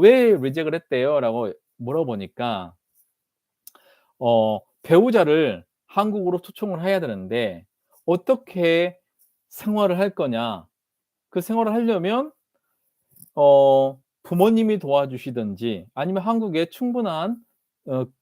"왜 리젝을 했대요?"라고 물어보니까 배우자를 한국으로 초청을 해야 되는데 어떻게 생활을 할 거냐. 그 생활을 하려면 부모님이 도와주시든지 아니면 한국에 충분한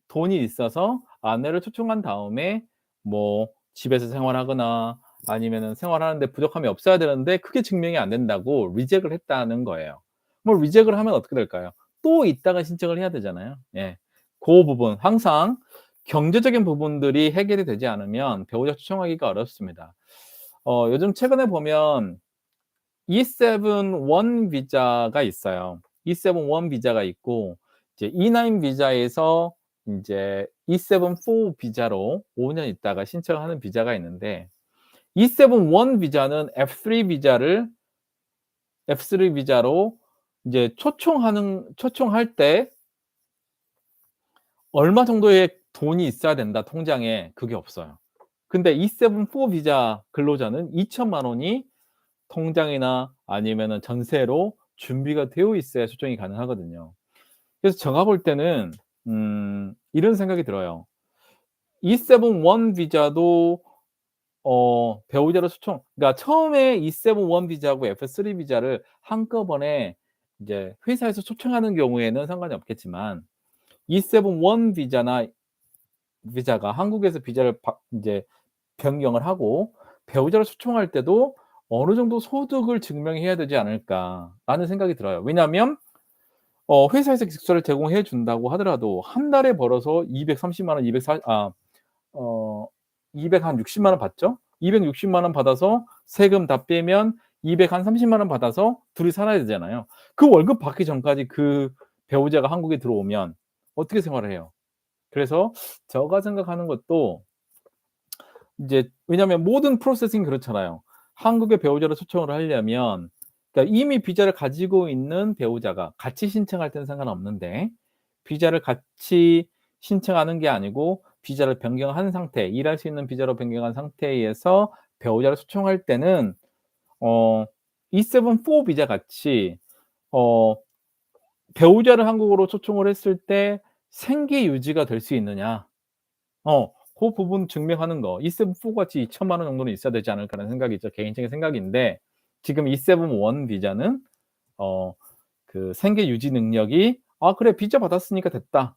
돈이 있어서 아내를 초청한 다음에 뭐 집에서 생활하거나 아니면은 생활하는데 부족함이 없어야 되는데 그게 증명이 안 된다고 리젝을 했다는 거예요. 뭐 리젝을 하면 어떻게 될까요? 또 이따가 신청을 해야 되잖아요. 예. 고 부분 항상 경제적인 부분들이 해결이 되지 않으면 배우자 초청하기가 어렵습니다. 요즘 최근에 보면 E7-1 비자가 있어요. E7-1 비자가 있고 이제 E9 비자에서 인제 E7-4 비자로 5년 있다가 신청하는 비자가 있는데 E7-1 비자는 F3 비자로 이제 초청할 때 얼마 정도의 돈이 있어야 된다 통장에 그게 없어요. 근데 E7-4 비자 근로자는 2천만 원이 통장이나 아니면은 전세로 준비가 되어 있어야 초청이 가능하거든요. 그래서 제가 볼 때는 이런 생각이 들어요. E7-1 비자도 배우자를 초청 그러니까 처음에 E7-1 비자하고 F3 비자를 한꺼번에 이제 회사에서 초청하는 경우에는 상관이 없겠지만 E7-1 비자가 한국에서 비자를 인제 변경을 하고 배우자를 초청할 때도 어느 정도 소득을 증명해야 되지 않을까라는 생각이 들어요. 왜냐하면 회사에서 기숙사를 제공해 준다고 하더라도 한 달에 벌어서 230만 원, 240 어 260만 원 받죠? 260만 원 받아서 세금 다 빼면 230만 원 받아서 둘이 살아야 되잖아요. 그 월급 받기 전까지 그 배우자가 한국에 들어오면 어떻게 생활을 해요? 그래서 제가 생각하는 것도 이제 왜냐하면 모든 프로세싱이 그렇잖아요. 한국의 배우자를 초청을 하려면 그러니까 이미 비자를 가지고 있는 배우자가 같이 신청할 때는 상관없는데 비자를 같이 신청하는 게 아니고 비자를 변경한 상태, 일할 수 있는 비자로 변경한 상태에서 배우자를 초청할 때는 어 E7-4 비자 같이 어 배우자를 한국으로 초청을 했을 때 생계 유지가 될 수 있느냐. 그 부분 증명하는 거 E7-4 같이 2천만 원 정도는 있어야 되지 않을까라는 생각이 죠 개인적인 생각인데 지금 E7-1 비자는 어 그 생계 유지 능력이 '아 그래 비자 받았으니까 됐다.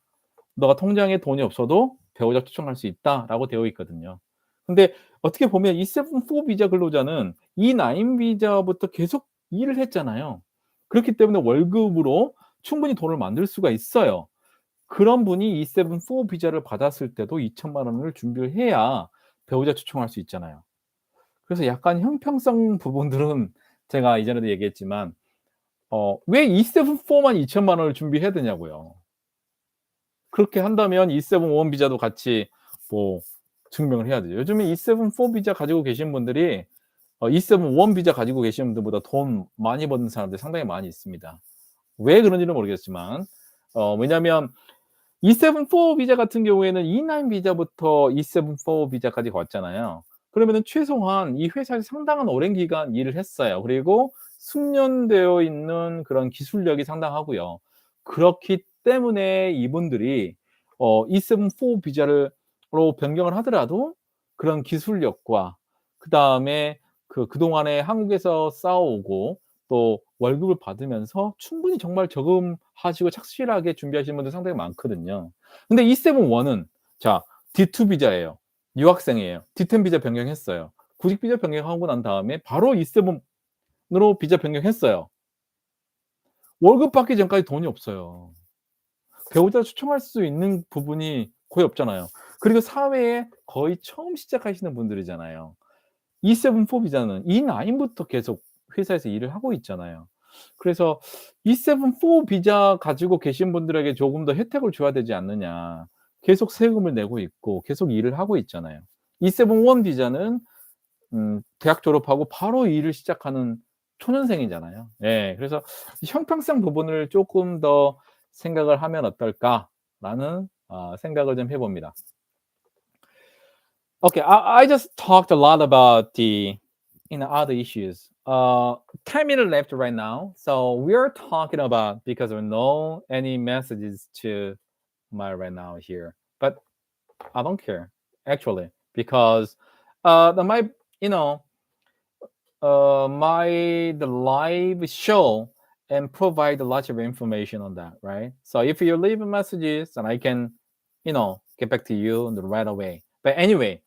너가 통장에 돈이 없어도 배우자 초청할 수 있다.'라고 되어 있거든요. 근데 어떻게 보면 E7-4 비자 근로자는 E9 비자부터 계속 일을 했잖아요. 그렇기 때문에 월급으로 충분히 돈을 만들 수가 있어요. 그런 분이 E7-4 비자를 받았을 때도 2천만 원을 준비를 해야 배우자 초청할 수 있잖아요. 그래서 약간 형평성 부분들은 제가 이전에도 얘기했지만 왜 E7-4만 2천만 원을 준비해야 되냐고요. 그렇게 한다면 E7-1 비자도 같이 뭐 증명을 해야 되죠. 요즘에 E7-4 비자 가지고 계신 분들이 E7-1 비자 가지고 계시는 분들보다 돈 많이 버는 사람들이 상당히 많이 있습니다. 왜 그런지는 모르겠지만 왜냐하면 E7-4 비자 같은 경우에는 E9 비자부터 E7-4 비자까지 왔잖아요. 그러면은 최소한 이 회사에서 상당한 오랜 기간 일을 했어요. 그리고 숙련되어 있는 그런 기술력이 상당하고요. 그렇기 때문에 이분들이 E7-4 비자로 변경을 하더라도 그런 기술력과 그다음에 그동안에 한국에서 쌓아오고 또 월급을 받으면서 충분히 정말 저금하시고 착실하게 준비하시는 분들 상당히 많거든요. 근데 E7-1은 자 D2 비자예요. 유학생이에요. D10 비자 변경했어요. 구직 비자 변경하고 난 다음에 바로 E7으로 비자 변경했어요. 월급 받기 전까지 돈이 없어요. 배우자 추첨할 수 있는 부분이 거의 없잖아요. 그리고 사회에 거의 처음 시작하시는 분들이잖아요. E7-4 비자는 E9부터 계속 회사에서 일을 하고 있잖아요. 그래서 E7-4 비자 가지고 계신 분들에게 조금 더 혜택을 줘야 되지 않느냐. 계속 세금을 내고 있고 계속 일을 하고 있잖아요. E7-1 비자는 대학 졸업하고 바로 일을 시작하는 초년생이잖아요. 예. 그래서 '형평성 부분을 쪼끔 더 생각을 하면 어떨까.'라는 생각을 좀 해 봅니다. Okay, I just talked a lot about the other issues. 10 minutes left right now, so we're talking about because of no any messages to my right now here, but I don't care actually. because the my you know the live show and provide a lot of information on that, right? So if you leave messages, and I can, get back to you right away. But anyway,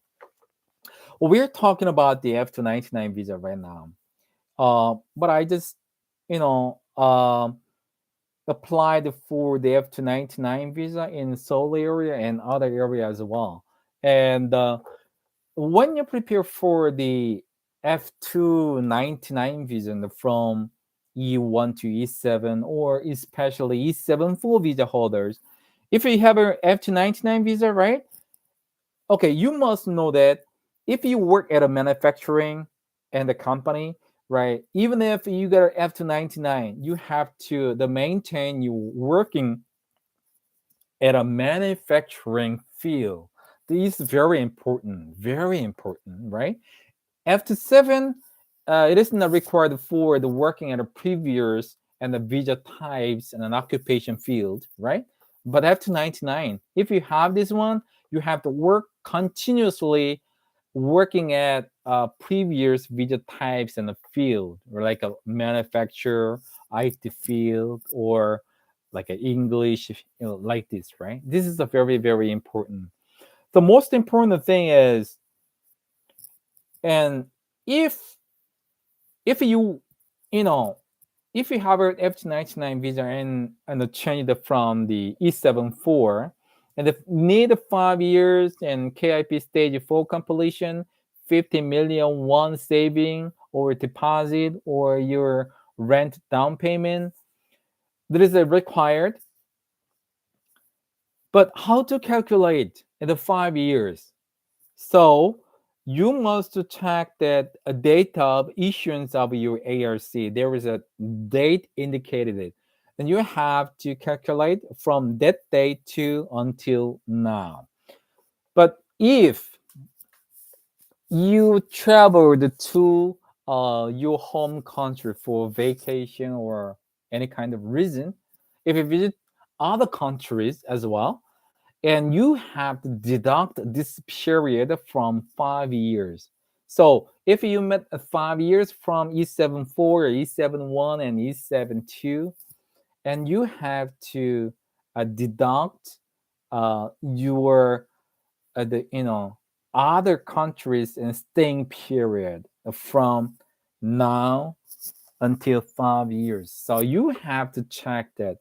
we're talking about the F299 visa right now. But I just, you know, applied for the F299 visa in Seoul area and other areas as well. And when you prepare for the F299 visa from E1 to E7, or especially E7-4 visa holders, if you have an F299 visa, right? Okay, you must know that if you work at a manufacturing and the company, right? Even if you got an F299, you have to maintain you working at a manufacturing field. This is very important, right? F7, it is not required for the working at a previous and the visa types and an occupation field, right? But F299, if you have this one, you have to work continuously working at previous visa types in the field, or like a manufacturer, IT field, or like an English, like this, right? This is a very, very important. The most important thing is, and if you you know if you have an F299 visa and change it from the E7-4, and if need 5 years and KIP stage 4 completion, 50 million won saving or deposit or your rent down payment, that is required. But how to calculate in the 5 years? So you must check that a date of issuance of your ARC. There is a date indicated it. And you have to calculate from that date to until now. But if you traveled to your home country for vacation or any kind of reason, if you visit other countries as well, and you have to deduct this period from 5 years. So if you met 5 years from E7-4 or E7-1 and E7-2, and you have to deduct your the other countries and staying period from now until 5 years. So you have to check that.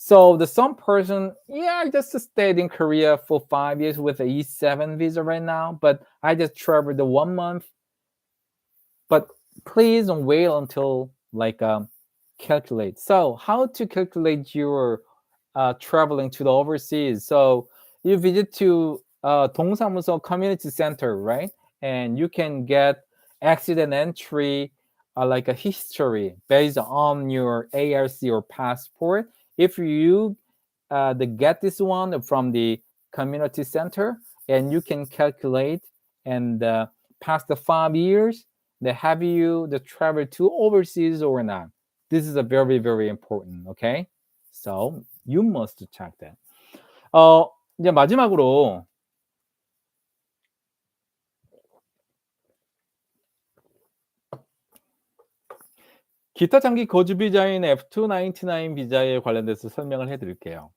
So the some person, yeah, I just stayed in Korea for 5 years with a E7 visa right now, but I just traveled the 1 month. But please don't wait until like calculate. So how to calculate your traveling to the overseas? So you visit to 동사무소 community center, right? And you can get accident entry, like a history based on your ARC or passport. If you get this one from the community center, and you can calculate and past the 5 years, they have you the travel to overseas or not. This is a very, very important. Okay, so you must check that. 이제 마지막으로 기타 장기 거주 비자인 F299 비자에 관련돼서 설명을 해드릴게요.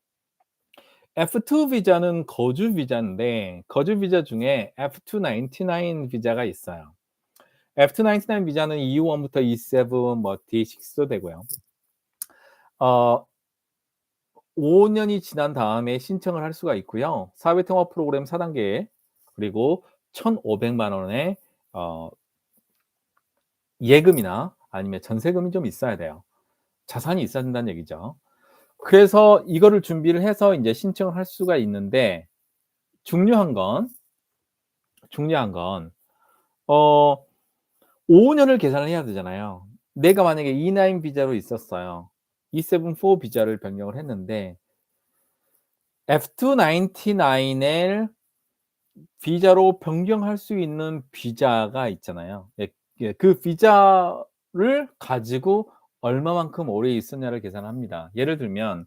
F2 비자는 거주 비자인데, 거주 비자 중에 F299 비자가 있어요. F299 비자는 E1부터 E7, 뭐 D6도 되고요. 5년이 지난 다음에 신청을 할 수가 있고요. 사회통합 프로그램 4단계, 그리고 1,500만 원의 예금이나 아니면 전세금이 좀 있어야 돼요. 자산이 있어야 된다는 얘기죠. 그래서 이거를 준비를 해서 이제 신청을 할 수가 있는데, 중요한 건 5년을 계산을 해야 되잖아요. 내가 만약에 E9 비자로 있었어요. E7-4 비자를 변경을 했는데 F299을 비자로 변경할 수 있는 비자가 있잖아요. 그 비자를 가지고 얼마만큼 오래 있었냐를 계산합니다. 예를 들면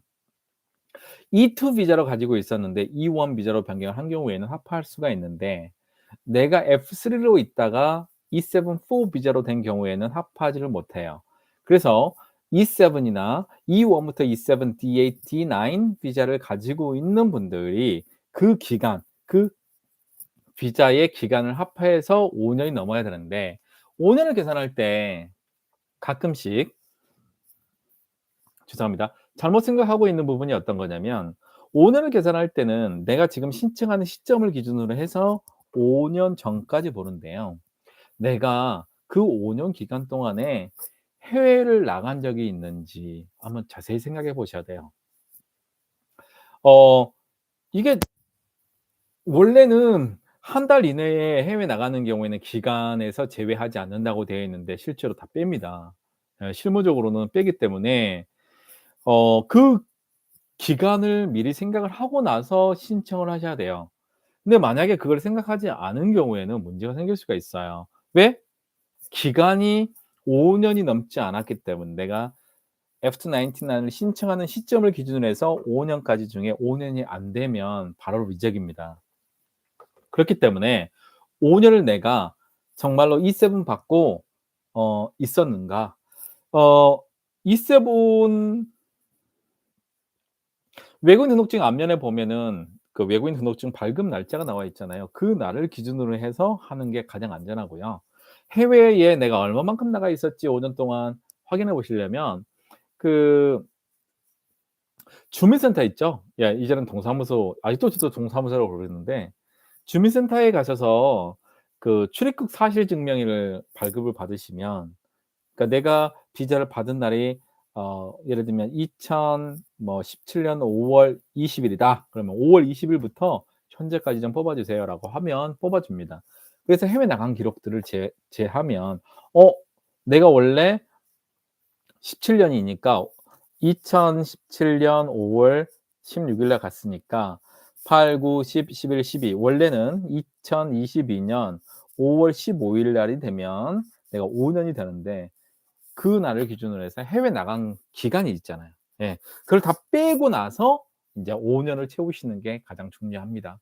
E2 비자로 가지고 있었는데 E1 비자로 변경을 한 경우에는 합파할 수가 있는데, 내가 F3로 있다가 E7-4 비자로 된 경우에는 합하지를 못해요. 그래서 E7이나 E1부터 E7, D8, D9 비자를 가지고 있는 분들이 그 기간, 그 비자의 기간을 합해서 5 년이 넘어야 되는데 5 년을 계산할 때 가끔씩 죄송합니다. 잘못 생각하고 있는 부분이 어떤 거냐면 5 년을 계산할 때는 내가 지금 신청하는 시점을 기준으로 해서 5년 전까지 보는데요. 내가 그 5년 기간 동안에 해외를 나간 적이 있는지 한번 자세히 생각해 보셔야 돼요. 어 이게 원래는 한 달 이내에 해외 나가는 경우에는 기간에서 제외하지 않는다고 되어 있는데 실제로 다 뺍니다. 실무적으로는 빼기 때문에 그 기간을 미리 생각을 하고 나서 신청을 하셔야 돼요. 근데 만약에 그걸 생각하지 않은 경우에는 문제가 생길 수가 있어요. 왜? 기간이 5 년이 넘지 않았기 때문에 내가 F299을 신청하는 시점을 기준으로 해서 5 년까지 중에 5 년이 안 되면 바로 리젝입니다. 그렇기 때문에 5 년을 내가 정말로 E7 받고 있었는가? 어 E7 외국인 등록증 앞면에 보면은 그 외국인 등록증 발급 날짜가 나와 있잖아요. 그 날을 기준으로 해서 하는 게 가장 안전하고요. 해외에 내가 얼마만큼 나가 있었지 5년 동안 확인해 보시려면 그 주민센터 있죠? 예, 이제는 동사무소 아직도 저도 동사무소라고 부르는데 주민센터에 가셔서 그 출입국 사실 증명을 발급을 받으시면 그러니까 내가 비자를 받은 날이 예를 들면 2000 뭐 17년 5월 20 일이다. 그러면 5월 20 일부터 현재까지 좀 뽑아 주세요라고 하면 뽑아 줍니다. 그래서 해외 나간 기록들을 제하면 어 내가 원래 17 년이니까 2017년 5월 16일날 갔으니까 8, 9, 10, 11, 12 원래는 2022년 5월 15일 날이 되면 내가 5 년이 되는데 그 날을 기준으로 해서 해외 나간 기간이 있잖아요. 예. 그걸 다 빼고 나서 인제 5 년을 채우시는 게 가장 중요합니다.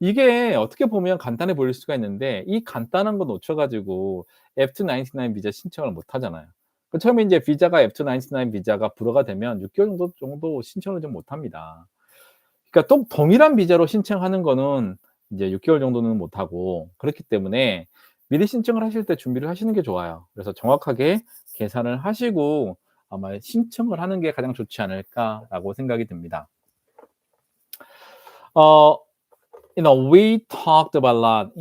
이게 어떻게 보면 간단해 보일 수가 있는데 이 간단한 거 놓쳐 가지고 F299 비자 신청을 못 하잖아요. 그 처음에 인제 비자가 F299 비자가 불어가 되면 6 개월 정도 신청을 좀 못 합니다. 그러니까 또 동일한 비자로 신청하는 거는 이제 6 개월 정도는 못 하고 그렇기 때문에 미리 신청을 하실 때 준비를 하시는 게 좋아요. 그래서 정확하게 계산을 하시고 아마 신청을 하는 게 가장 좋지 않을까라고 생각이 듭니다. 어 we talked about a lot.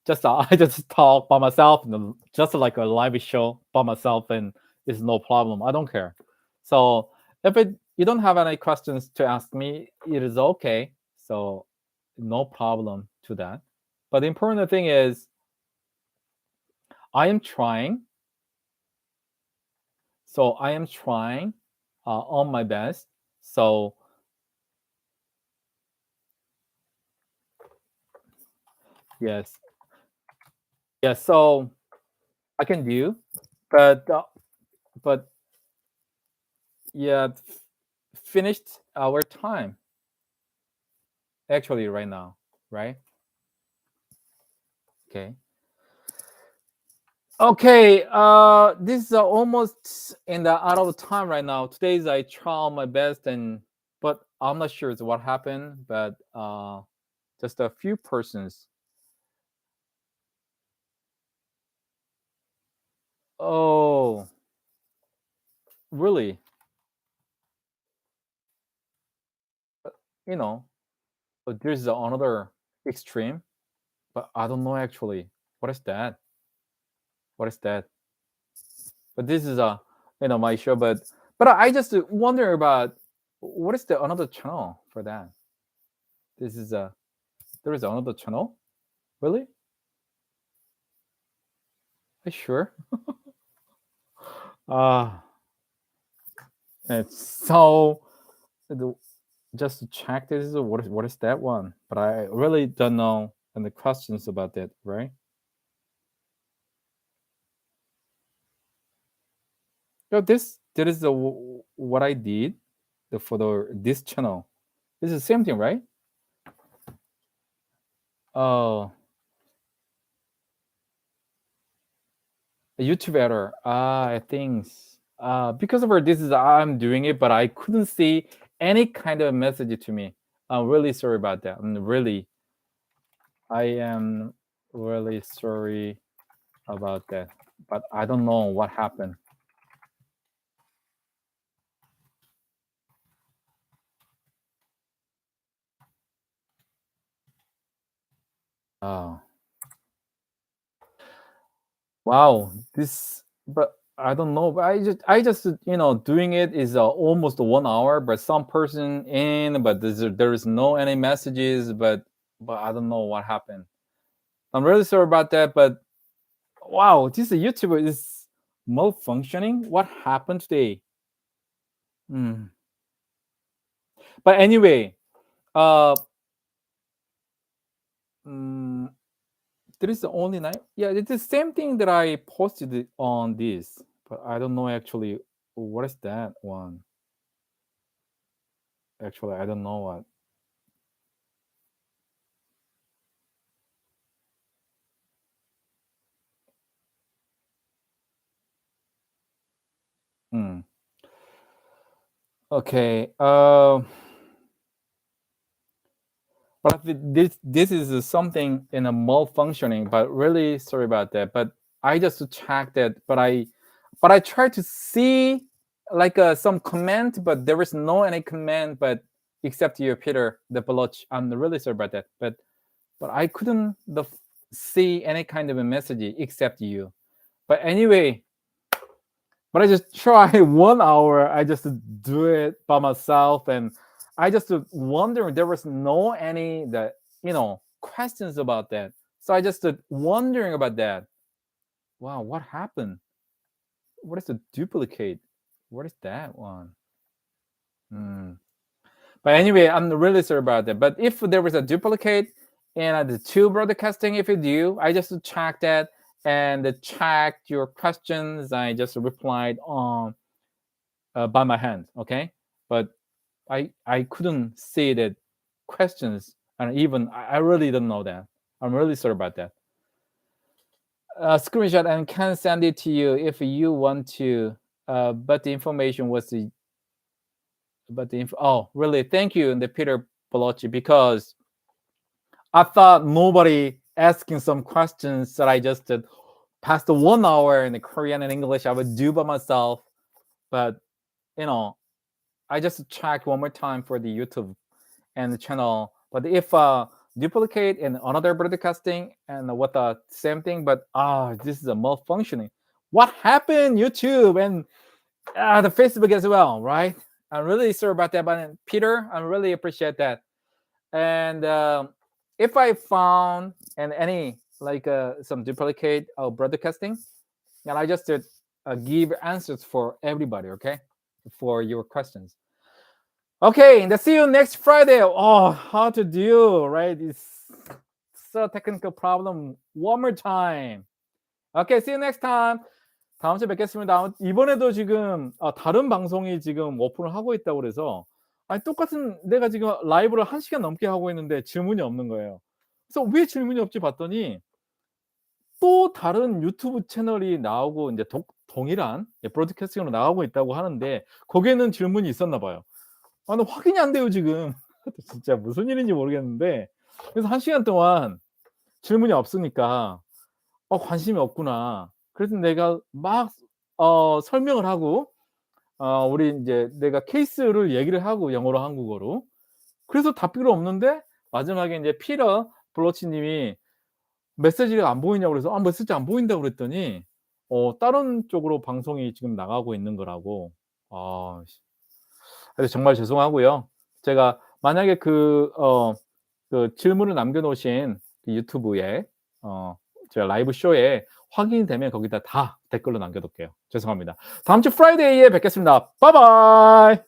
Just I just talk by myself, just like a live show by myself, and it's no problem. I don't care. So if you don't have any questions to ask me, it is okay. So no problem to that. But the important thing is I am trying. So I am trying on my best. So yes, yes. So I can do, but but yeah, finished our time actually right now, right? Okay. Okay, this is almost in the out of time right now. Today's I try my best and but I'm not sure what happened, but just a few persons. Oh, really? You know, but there's another extreme, but I don't know actually. What is that? What is that? But this is a my show, but I just wonder about what is the another channel for that? This is a there is another channel? Really? Are you sure? Ah, it's so the just to check this is what is that one? But I really don't know any questions about that, right? Yeah, this is the what I did for this channel. This is the same thing, right? Oh, a YouTube editor. I think because of her, this is I'm doing it, but I couldn't see any kind of message to me. I'm really sorry about that. I am really sorry about that. But I don't know what happened. Oh, wow. But I don't know. But I just doing it is almost 1 hour. But some person in, but there is no any messages. But I don't know what happened. I'm really sorry about that. But wow, this YouTuber is malfunctioning. What happened today? Hmm. But anyway, uh, mm, there is the only night. Yeah, it's the same thing that I posted on this, but I don't know actually what is that one. Actually, I don't know what. Hmm. Okay. But this is something in a malfunctioning. But really sorry about that. But I just checked that. But I tried to see like some comment, but there is no any comment. But except you, Peter, the Baloch. I'm really sorry about that. But I couldn't see any kind of a message except you. But anyway, but I just try 1 hour. I just do it by myself, and I just wonder. There was no any questions about that. So I just wondering about that. Wow, what happened? What is the duplicate? What is that one? Hmm. But anyway, I'm really sorry about that. But if there was a duplicate and the two broadcasting, if you do, I just checked that and checked your questions. I just replied on by my hand. Okay, but I couldn't see the questions, and even I really don't know that. I'm really sorry about that. Screenshot and can send it to you if you want to. But the information was the but the info. Oh, really? Thank you, the Peter Bolochi, because I thought nobody asking some questions that I just did past the 1 hour in the Korean and English I would do by myself. But you know, I just checked one more time for the YouTube and the channel. But if duplicate in another broadcasting and what the same thing, but this is a malfunctioning. What happened, YouTube and the Facebook as well, right? I'm really sorry about that, but Peter, I really appreciate that. And if I found and any like some duplicate broadcasting, and I just did give answers for everybody, okay, for your questions. Okay, and see you next Friday. Oh, how to deal, right? It's a technical problem. One more time. Okay, see you next time. 다음 주에 뵙겠습니다. 이번에도 지금 다른 방송이 지금 오픈을 하고 있다고 그래서 아니 똑같은 내가 지금 라이브를 1시간 넘게 하고 있는데 질문이 없는 거예요. 그래서 '왜 질문이 없지?' 봤더니 또 다른 유튜브 채널이 나오고 인제 동일한 브로드캐스팅으로 나가고 있다고 하는데 거기에는 질문이 있었나 봐요. 근데 확인이 안 돼요 지금. 진짜 무슨 일인지 모르겠는데 그래서 1시간 동안 질문이 없으니까 '관심이 없구나.' 그래서 내가 막 설명을 하고 우리 인제 내가 케이스를 얘기를 하고 영어로 한국어로. 그래서 답변이 없는데 마지막에 인제 피터 블러치 님이 "메시지가 안 보이냐?" 그래서 메시지 안 보인다." 그랬더니 다른 쪽으로 방송이 지금 나가고 있는 거라고. 아 그래서 정말 죄송하고요. 제가 만약에 그 질문을 남겨 놓으신 그 유튜브에 제가 라이브 쇼에 확인이 되면 거기다 다 댓글로 남겨 놓을게요. 죄송합니다. 다음 주 프라이데이에 뵙겠습니다. 바이바이.